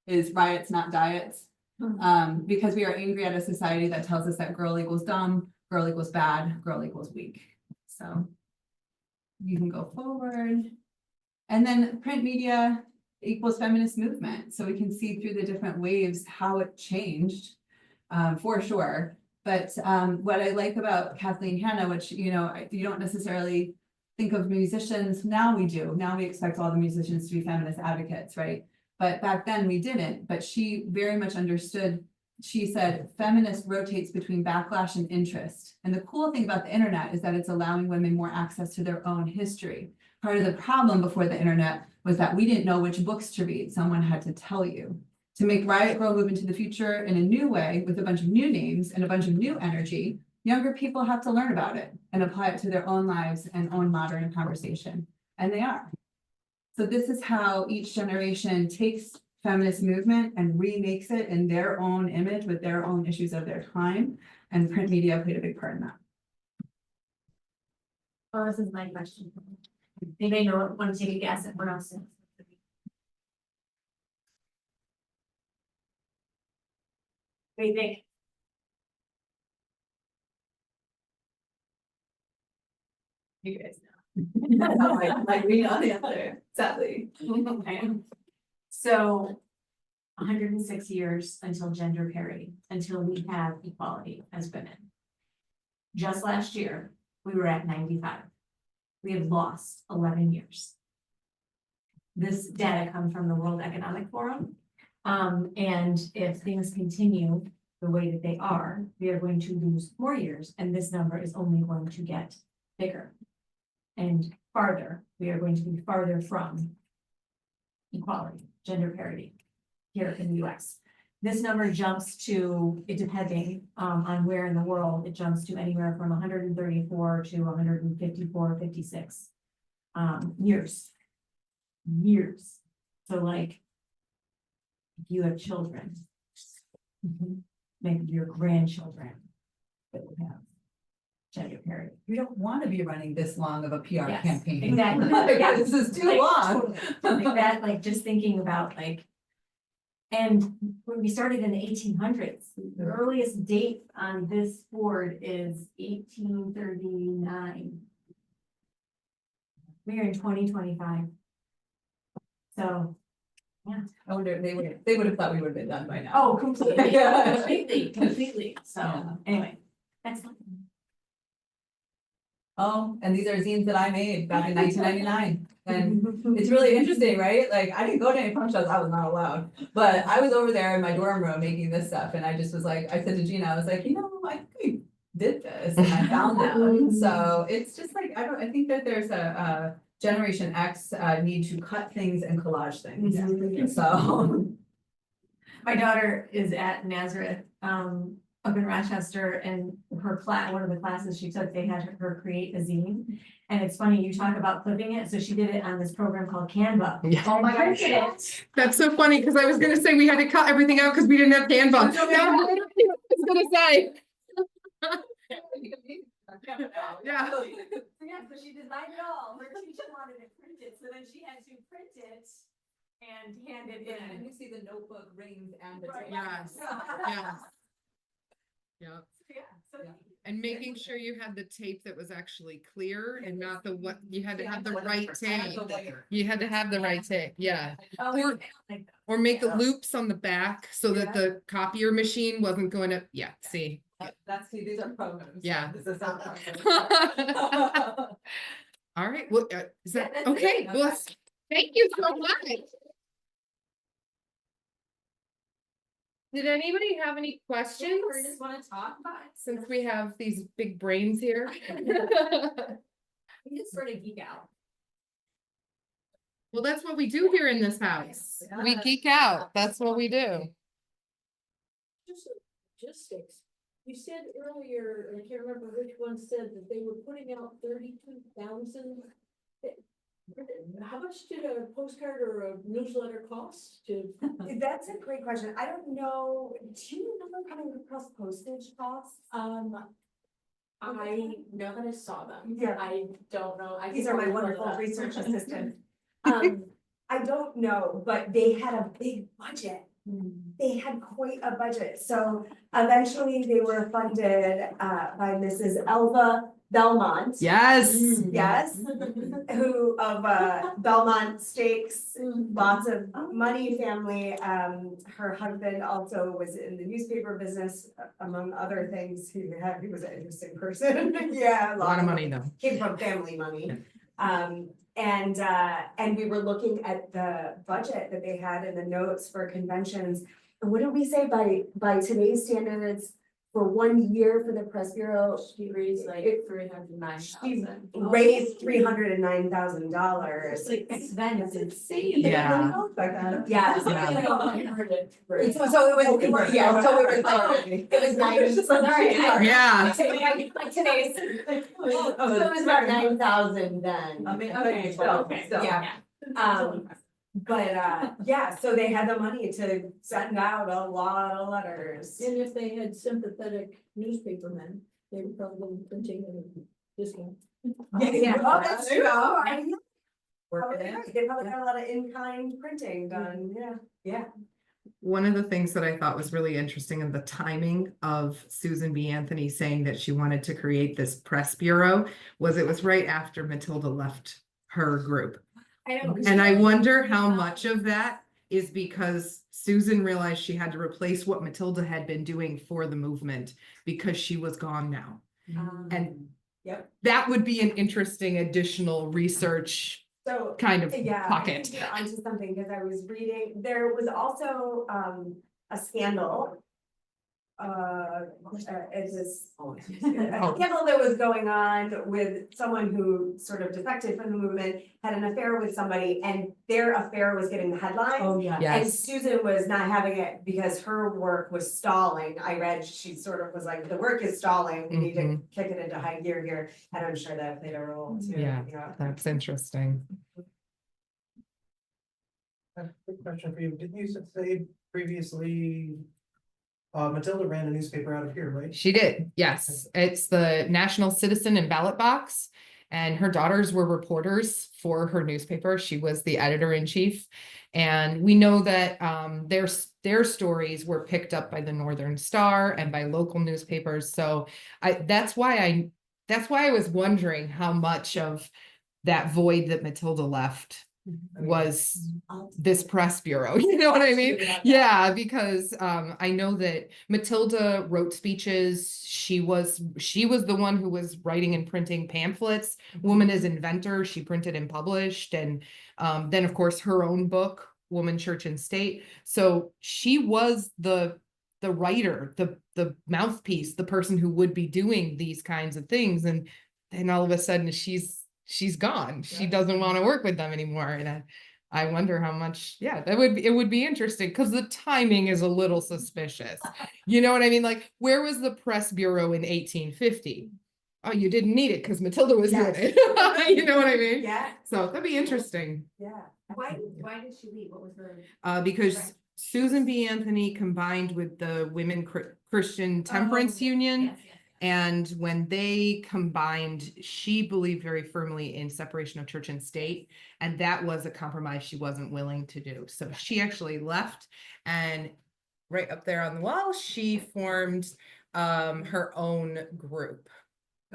Speaker 4: is riots, not diets. Because we are angry at a society that tells us that girl equals dumb, girl equals bad, girl equals weak. So you can go forward. And then print media equals feminist movement. So we can see through the different waves how it changed, for sure. But what I like about Kathleen Hanna, which, you know, you don't necessarily think of musicians, now we do. Now we expect all the musicians to be feminist advocates, right? But back then we didn't, but she very much understood. She said, feminist rotates between backlash and interest. And the cool thing about the internet is that it's allowing women more access to their own history. Part of the problem before the internet was that we didn't know which books to read. Someone had to tell you. To make Riot Grrrl move into the future in a new way with a bunch of new names and a bunch of new energy, younger people have to learn about it and apply it to their own lives and own modern conversation. And they are. So this is how each generation takes feminist movement and remakes it in their own image with their own issues of their time. And print media played a big part in that.
Speaker 3: Well, this is my question. Anybody know, want to take a guess at what else? What do you think?
Speaker 4: You guys know. like we know the answer, sadly.
Speaker 3: So 106 years until gender parity, until we have equality as women. Just last year, we were at 95. We have lost 11 years. This data comes from the World Economic Forum. And if things continue the way that they are, we are going to lose more years, and this number is only going to get bigger and farther. We are going to be farther from equality, gender parity here in the US. This number jumps to, it depending on where in the world, it jumps to anywhere from 134 to 154, 56 years. So like, if you have children, maybe your grandchildren that will have gender parity.
Speaker 4: We don't want to be running this long of a PR
Speaker 3: Yes,
Speaker 4: campaign.
Speaker 3: exactly.
Speaker 4: Yeah, this is too
Speaker 3: Like,
Speaker 4: long.
Speaker 3: totally. Like that, like just thinking about like, and when we started in the 1800s, the earliest date on this board is 1839. We're in 2025. So
Speaker 4: I wonder if they would have thought we would have been done by now.
Speaker 3: Oh, completely,
Speaker 4: Yeah.
Speaker 3: completely. So,
Speaker 4: Yeah.
Speaker 3: anyway, excellent.
Speaker 4: Oh, and these are zines that I made back in 1999. And it's really interesting, right? Like, I didn't go to any punk shows, I was not allowed. But I was over there in my dorm room making this stuff, and I just was like, I said to Gina, I was like, I think we did this, and I found them. So it's just like, I think that there's a Generation X need to cut things and collage things. So.
Speaker 3: My daughter is at Nazareth, up in Rochester, and her class, one of the classes she took, they had her create a zine. And it's funny, you talk about clipping it, so she did it on this program called Canva.
Speaker 2: Yeah.
Speaker 3: Oh my gosh.
Speaker 2: That's so funny, because I was gonna say we had to cut everything out because we didn't have Canva. No, I was gonna say. Yeah.
Speaker 3: So she designed it all, her teacher wanted it printed, so then she had to print it and hand it
Speaker 4: And
Speaker 3: in.
Speaker 4: you see the notebook rings and the.
Speaker 3: Right.
Speaker 2: Yes, yes. Yeah,
Speaker 3: Yeah, so.
Speaker 4: Yeah.
Speaker 2: and making sure you had the tape that was actually clear and not the what, you had to
Speaker 4: Yeah,
Speaker 2: have the
Speaker 4: what-
Speaker 2: right tape. You had to have the right tape, yeah.
Speaker 3: Oh,
Speaker 2: Or-
Speaker 3: like that.
Speaker 2: Or make the
Speaker 3: Yeah.
Speaker 2: loops on the back so that
Speaker 4: Yeah.
Speaker 2: the copier machine wasn't going to, yeah, see.
Speaker 4: See, these are programs.
Speaker 2: Yeah.
Speaker 4: This is not.
Speaker 2: All right, well, is
Speaker 3: Yeah,
Speaker 2: that,
Speaker 3: that's
Speaker 2: okay,
Speaker 3: it.
Speaker 2: well, thank you so much. Did anybody have any questions?
Speaker 3: Or just wanna talk about it,
Speaker 2: Since we have these big brains here.
Speaker 3: we just sort of geek out.
Speaker 2: Well, that's what we do here in this house. We
Speaker 4: Yeah.
Speaker 2: geek out. That's what we do.
Speaker 5: Just logistics. You said earlier, I can't remember which one said that they were putting out 32,000. How much did a postcard or a newsletter cost to?
Speaker 1: That's a great question. I don't know. Do you remember coming across postage costs?
Speaker 5: I know that I saw them.
Speaker 1: Yeah.
Speaker 5: I don't know. I
Speaker 1: These
Speaker 5: can
Speaker 1: are my
Speaker 5: look
Speaker 1: wonderful
Speaker 5: that.
Speaker 1: research assistants. I don't know, but they had a big budget. They had quite a budget. So eventually they were funded by Mrs. Elva Belmont.
Speaker 2: Yes.
Speaker 1: Yes, who of Belmont Stakes, lots of money family. Her husband also was in the newspaper business, among other things. He was an interesting person. Yeah,
Speaker 2: A lot of money though.
Speaker 1: came from family money. And we were looking at the budget that they had in the notes for conventions. And what did we say by today's standards, for 1 year for the press bureau?
Speaker 5: She raised like
Speaker 1: It-
Speaker 5: 309,000.
Speaker 1: Raised $309,000.
Speaker 3: Like, it's then, it's insane.
Speaker 2: Yeah.
Speaker 1: Yes.
Speaker 4: So it was, yeah, so it was nice.
Speaker 3: Sorry,
Speaker 2: Yeah.
Speaker 3: Like today's.
Speaker 1: So it was about 9,000 then.
Speaker 4: Okay,
Speaker 1: So,
Speaker 4: so.
Speaker 1: yeah. But yeah, so they had the money to send out a lot of letters.
Speaker 5: And if they had sympathetic newspapermen, they would probably printing this one.
Speaker 1: Yeah, oh, that's true.
Speaker 4: Working it.
Speaker 1: They probably got a lot of in-kind printing done, yeah.
Speaker 2: One of the things that I thought was really interesting in the timing of Susan B. Anthony saying that she wanted to create this press bureau was it was right after Matilda left her group.
Speaker 3: I know.
Speaker 2: And I wonder how much of that is because Susan realized she had to replace what Matilda had been doing for the movement because she was gone now. And
Speaker 1: Yep.
Speaker 2: that would be an interesting additional research
Speaker 1: So.
Speaker 2: kind of
Speaker 1: Yeah, I
Speaker 2: pocket.
Speaker 1: think you're onto something, because I was reading, there was also a scandal. It's this a scandal that was going on with someone who sort of defected from the movement, had an affair with somebody, and their affair was getting the headlines.
Speaker 5: Oh, yeah.
Speaker 1: And
Speaker 2: Yes,
Speaker 1: Susan was not having it because her work was stalling. I read, she sort of was like, the work is stalling, we need to kick it into high gear here, and I'm sure that played a role too.
Speaker 2: Yeah. that's interesting.
Speaker 6: Quick question for you. Didn't you say previously, Matilda ran a newspaper out of here, right?
Speaker 2: She did, yes. It's the National Citizen and Ballot Box. And her daughters were reporters for her newspaper. She was the editor-in-chief. And we know that their stories were picked up by the Northern Star and by local newspapers. So that's why I was wondering how much of that void that Matilda left was this press bureau, you know what I mean? Yeah, because I know that Matilda wrote speeches. She was the one who was writing and printing pamphlets. Woman as Inventor, she printed and published, and then of course her own book, Woman, Church and State. So she was the writer, the mouthpiece, the person who would be doing these kinds of things, and then all of a sudden she's gone. She doesn't want to work with them anymore, and I wonder how much, yeah, it would be interesting because the timing is a little suspicious. You know what I mean? Like, where was the press bureau in 1850? Oh, you didn't need it because Matilda was doing it. You know what I mean?
Speaker 1: Yeah,
Speaker 2: So that'd be interesting.
Speaker 1: yeah.
Speaker 3: Why did she leave? What was her?
Speaker 2: Because
Speaker 3: Right.
Speaker 2: Susan B. Anthony combined with the Women Christian Temperance Union.
Speaker 3: Yes, yes, yes.
Speaker 2: And when they combined, she believed very firmly in separation of church and state. And that was a compromise she wasn't willing to do. So she actually left, and right up there on the wall, she formed her own group.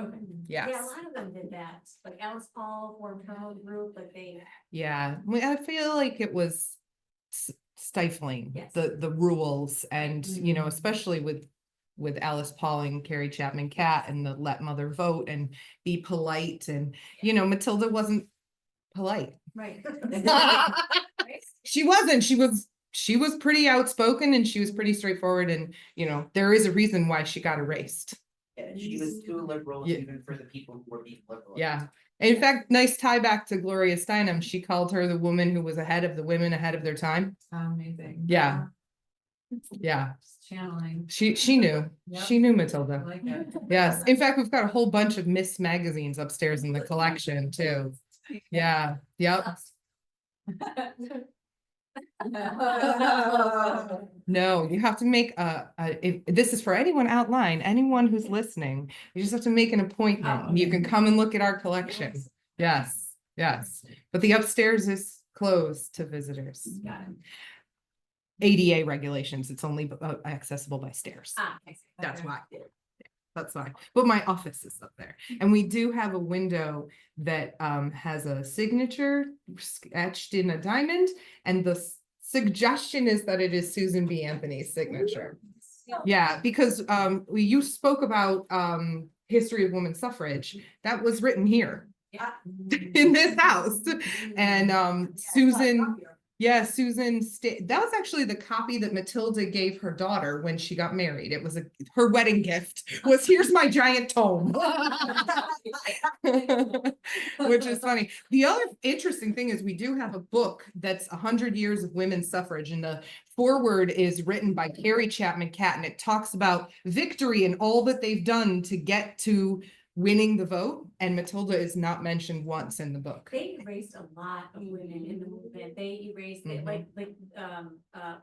Speaker 3: Okay.
Speaker 2: Yes.
Speaker 3: Yeah, a lot of them did that. Like Alice Paul formed her own group, but they.
Speaker 2: Yeah. I feel like it was stifling
Speaker 3: Yes.
Speaker 2: the rules, and you know, especially with Alice Paul and Carrie Chapman Catt and the Let Mother Vote and Be Polite, and you know, Matilda wasn't polite.
Speaker 3: Right.
Speaker 2: She wasn't. She was pretty outspoken, and she was pretty straightforward, and you know, there is a reason why she got erased.
Speaker 7: Yeah, she was too liberal
Speaker 2: Yeah.
Speaker 7: even for the people who were being liberal.
Speaker 2: Yeah. In fact, nice tie back to Gloria Steinem. She called her the woman who was ahead of the women ahead of their time.
Speaker 4: Amazing.
Speaker 2: Yeah. Yeah.
Speaker 4: Just channeling.
Speaker 2: She knew.
Speaker 4: Yep.
Speaker 2: She knew
Speaker 4: I
Speaker 2: Matilda.
Speaker 4: like it.
Speaker 2: Yes. In fact, we've got a whole bunch of Miss magazines upstairs in the collection too. Yeah. Yep. No, you have to make this is for anyone outline, anyone who's listening, you just have to make an appointment.
Speaker 3: Oh,
Speaker 2: You can come and look at our collection. Yes, yes. But the upstairs is closed to visitors.
Speaker 3: Got it.
Speaker 2: ADA regulations, it's only accessible by stairs.
Speaker 3: Ah, I see.
Speaker 2: That's
Speaker 3: Okay.
Speaker 2: why. That's fine. But my office is up there. And we do have a window that has a signature etched in a diamond. And the suggestion is that it is Susan B. Anthony's signature. Yeah, because you spoke about history of women's suffrage. That was written here in this house. And Susan. Yeah, Susan, that was actually the copy that Matilda gave her daughter when she got married. It was her wedding gift was, here's my giant tome. Which is funny. The other interesting thing is we do have a book that's 100 Years of Women's Suffrage, and the foreword is written by Carrie Chapman Catt, and it talks about victory and all that they've done to get to winning the vote, and Matilda is not mentioned once in the book.
Speaker 3: They erased a lot of women in the movement. They erased it,
Speaker 2: Mhm.
Speaker 3: like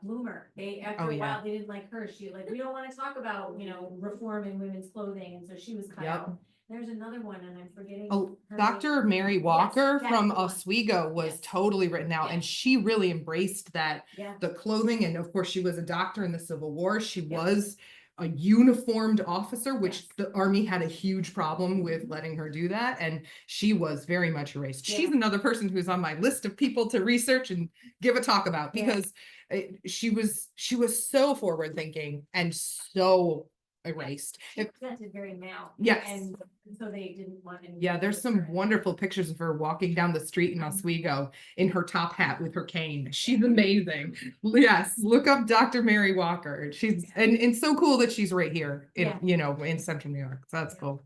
Speaker 3: Bloomer. They, after
Speaker 2: Oh,
Speaker 3: a
Speaker 2: yeah.
Speaker 3: while, they didn't like her. She like, we don't want to talk about, you know, reform in women's clothing, and so she was cut
Speaker 2: Yep.
Speaker 3: out. There's another one, and I'm forgetting.
Speaker 2: Oh,
Speaker 3: her
Speaker 2: Dr.
Speaker 3: name.
Speaker 2: Mary Walker
Speaker 3: that's
Speaker 2: from
Speaker 3: the one.
Speaker 2: Oswego was
Speaker 3: Yes.
Speaker 2: totally written out, and
Speaker 3: Yes.
Speaker 2: she really embraced that,
Speaker 3: Yeah.
Speaker 2: the clothing, and of course she was a doctor in the Civil War. She
Speaker 3: Yep.
Speaker 2: was a uniformed officer, which
Speaker 3: Yes.
Speaker 2: the Army had a huge problem with letting her do that, and she was very much erased. She's
Speaker 3: Yeah.
Speaker 2: another person who's on my list of people to research and give a talk about,
Speaker 3: Yeah.
Speaker 2: because she was so forward thinking and so erased.
Speaker 3: She presented very male.
Speaker 2: Yes.
Speaker 3: And so they didn't want any.
Speaker 2: Yeah, there's some wonderful pictures of her walking down the street
Speaker 3: Mm-hmm.
Speaker 2: in Oswego in her top hat with her cane. She's amazing. Yes, look up Dr. Mary Walker. She's and so cool that she's right here in,
Speaker 3: Yeah.
Speaker 2: you know, in central New York. So that's cool.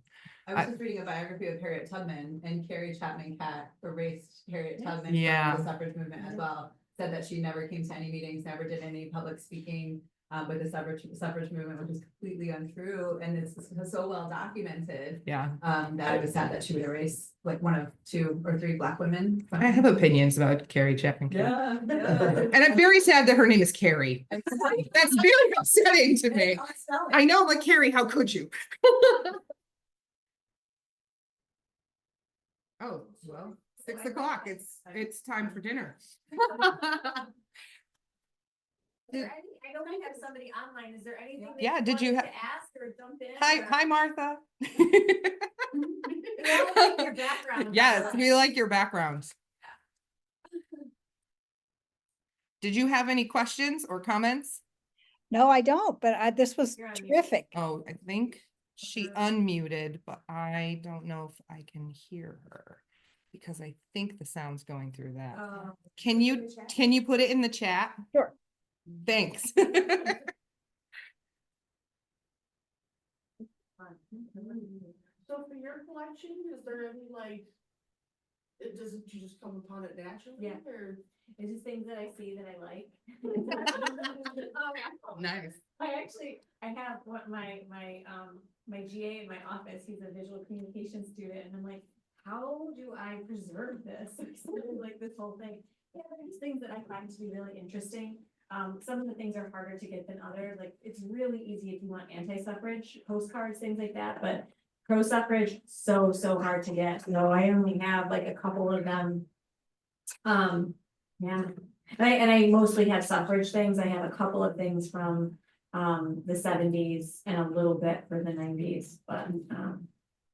Speaker 4: I was just reading a biography of Harriet Tubman, and Carrie Chapman Catt erased Harriet Tubman
Speaker 2: Yeah.
Speaker 4: from the suffrage movement as well. Said that she never came to any meetings, never did any public speaking with the suffrage movement, which is completely untrue, and it's so well documented
Speaker 2: Yeah.
Speaker 4: that it was sad that she would erase like one of 2 or 3 Black women.
Speaker 2: I have opinions about Carrie Chapman Catt.
Speaker 4: Yeah.
Speaker 2: And I'm very sad that her name is Carrie. That's very upsetting to me. I know, like, Carrie, how could you? Oh, well, 6 o'clock. It's time for dinner.
Speaker 3: Is there any, I know we have somebody online. Is there anything? that
Speaker 2: Yeah, did you
Speaker 3: wanted
Speaker 2: ha-
Speaker 3: to ask or jump in?
Speaker 2: Hi, Martha.
Speaker 3: We all like your background.
Speaker 2: Yes, we like your background. did you have any questions or comments?
Speaker 8: No, I don't, but this was
Speaker 3: You're on mute.
Speaker 8: terrific.
Speaker 2: Oh, I think she unmuted, but I don't know if I can hear her because I think the sound's going through that. Can you put it in the chat?
Speaker 8: Sure.
Speaker 2: Thanks.
Speaker 5: So for your collection, is there any like, it doesn't, you just come upon it naturally?
Speaker 3: Yeah.
Speaker 5: Or?
Speaker 3: It's just things that I see that I like.
Speaker 2: Nice.
Speaker 3: I have what my GA in my office, he's a visual communication student, and I'm like, how do I preserve this? Like this whole thing. Yeah, there's things that I find to be really interesting. Some of the things are harder to get than others. Like, it's really easy if you want anti-suffrage postcards, things like that, but pro-suffrage, so hard to get. So I only have like a couple of them. Yeah, and I mostly have suffrage things. I have a couple of things from the 70s and a little bit for the 90s, but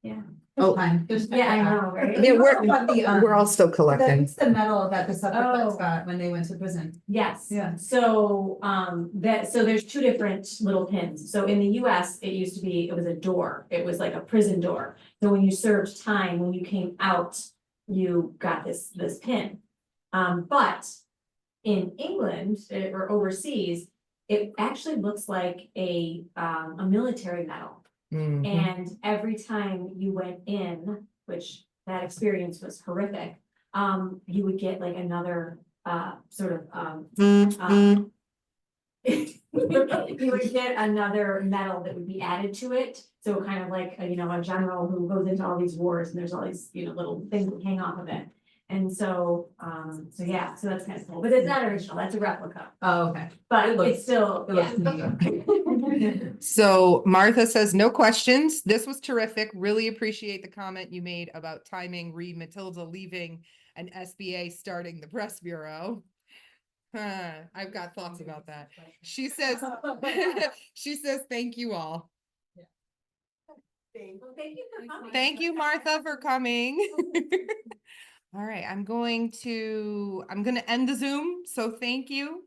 Speaker 3: yeah.
Speaker 2: Oh.
Speaker 4: Fine.
Speaker 3: Yeah, I know, right?
Speaker 2: Yeah,
Speaker 4: We're
Speaker 2: all still collecting.
Speaker 4: That's the medal that the suffragettes
Speaker 3: Oh.
Speaker 4: got when they went to prison.
Speaker 3: Yes.
Speaker 4: Yeah.
Speaker 3: So, so there's two different little pins. So in the US, it was a door. It was like a prison door. So when you served time, when you came out, you got this pin. But in England or overseas, it actually looks like a military medal.
Speaker 2: Mhm.
Speaker 3: And every time you went in, which that experience was horrific, you would get like another sort of you would get another medal that would be added to it. So kind of like a general who goes into all these wars and there's all these little things that hang off of it. And so yeah, so that's kind of cool, but it's not original, that's a replica,
Speaker 4: Oh, okay.
Speaker 3: but
Speaker 4: It looks-
Speaker 3: it's still,
Speaker 4: it
Speaker 3: yeah.
Speaker 4: looks
Speaker 2: So Martha says, no questions. This was terrific. Really appreciate the comment you made about timing Reed Matilda leaving and SBA starting the press bureau. I've got thoughts about that. She says, thank you all.
Speaker 3: Well, thank you for coming.
Speaker 2: Thank you, Martha, for coming. All right, I'm going to end the Zoom, so thank you.